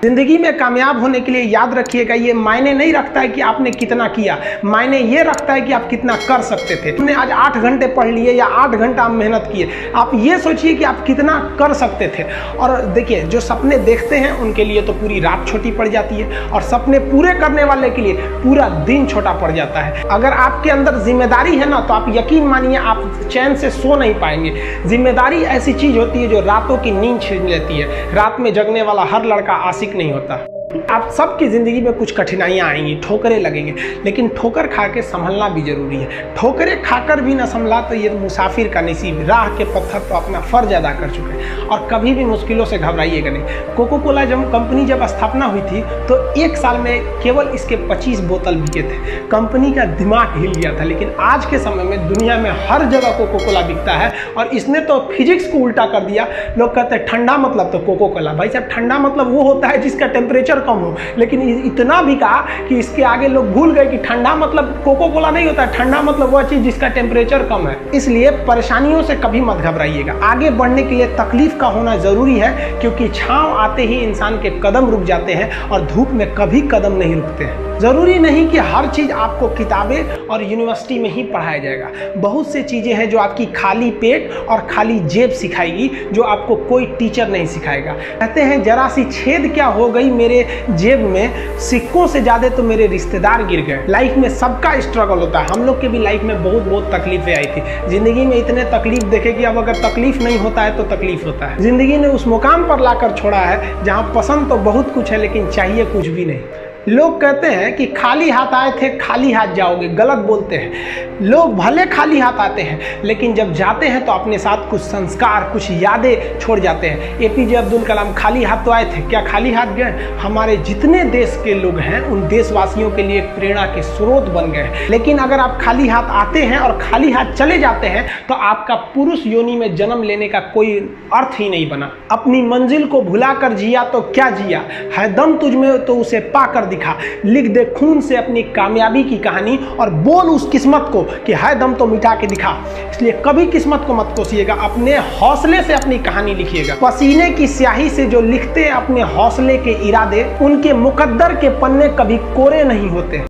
जिंदगी में कामयाब होने के लिए याद रखिएगा, ये मायने नहीं रखता है कि आपने कितना किया, मायने ये रखता है कि आप कितना कर सकते थे। आपने आज 8 घंटे पढ़ लिए या 8 घंटा आप मेहनत किए, आप ये सोचिए कि आप कितना कर सकते थे। और देखिए, जो सपने देखते हैं उनके लिए तो पूरी रात छोटी पड़ जाती है, और सपने पूरे करने वाले के लिए पूरा दिन छोटा पड़ जाता है। अगर आपके अंदर जिम्मेदारी है ना, तो आप यकीन मानिए आप चैन से सो नहीं पाएंगे। जिम्मेदारी ऐसी चीज होती है जो रातों की नींद छीन लेती है। रात में जगने वाला हर लड़का आशिक नहीं होता। आप सबकी ज़िंदगी में कुछ कठिनाइयाँ आएंगी, ठोकरें लगेंगे, लेकिन ठोकर खा के संभलना भी जरूरी है। ठोकरें खाकर भी ना संभला तो ये मुसाफिर का नसीब। राह के पत्थर तो अपना फर्ज अदा कर चुके हैं, और कभी भी मुश्किलों से घबराइएगा नहीं। कोको कोला कंपनी जब स्थापना हुई थी तो 1 साल में केवल इसके 25 बोतल बिके थे। कंपनी का दिमाग हिल गया था। लेकिन आज के समय में दुनिया में हर जगह कोको कोला बिकता है, और इसने तो फिजिक्स को उल्टा कर दिया। लोग कहते हैं ठंडा मतलब तो कोको कोला। भाई साहब, ठंडा मतलब वो होता है जिसका टेम्परेचर कम हो, लेकिन इतना भी कहा कि इसके आगे लोग भूल गए कि ठंडा मतलब कोको कोला नहीं होता है। ठंडा मतलब वह चीज जिसका टेम्परेचर कम है। इसलिए परेशानियों से कभी मत घबराइएगा। आगे बढ़ने के लिए तकलीफ का होना जरूरी है, क्योंकि छांव आते ही इंसान के कदम रुक जाते हैं, और धूप में कभी कदम नहीं रुकते हैं। जरूरी नहीं कि हर चीज आपको किताबें और यूनिवर्सिटी में ही पढ़ाया जाएगा। बहुत से चीजें हैं जो आपकी खाली पेट और खाली जेब सिखाएगी, जो आपको कोई टीचर नहीं सिखाएगा। कहते हैं जरा सी छेद क्या हो गई मेरे जेब में, सिक्कों से ज्यादा तो मेरे रिश्तेदार गिर गए। लाइफ में सबका स्ट्रगल होता है। हम लोग के भी लाइफ में बहुत तकलीफें आई थी। जिंदगी में इतने तकलीफ देखे कि अब अगर तकलीफ नहीं होता है तो तकलीफ होता है। जिंदगी ने उस मुकाम पर लाकर छोड़ा है जहां पसंद तो बहुत कुछ है, लेकिन चाहिए कुछ भी नहीं। लोग कहते हैं कि खाली हाथ आए थे खाली हाथ जाओगे। गलत बोलते हैं। लोग भले खाली हाथ आते हैं, लेकिन जब जाते हैं तो अपने साथ कुछ संस्कार, कुछ यादें छोड़ जाते हैं। एपीजे अब्दुल कलाम खाली हाथ तो आए थे, क्या खाली हाथ गए? हमारे जितने देश के लोग हैं उन देशवासियों के लिए एक प्रेरणा के स्रोत बन गए। लेकिन अगर आप खाली हाथ आते हैं और खाली हाथ चले जाते हैं तो आपका पुरुष योनि में जन्म लेने का कोई अर्थ ही नहीं बना। अपनी मंजिल को भुला कर जिया तो क्या जिया, है दम तुझ में तो उसे पाकर दिखा। लिख दे खून से अपनी कामयाबी की कहानी, और बोल उस किस्मत को कि है दम तो मिटा के दिखा। इसलिए कभी किस्मत को मत कोसिएगा, अपने हौसले से अपनी कहानी लिखिएगा। पसीने की स्याही से जो लिखते अपने हौसले के इरादे, उनके मुकद्दर के पन्ने कभी कोरे नहीं होते।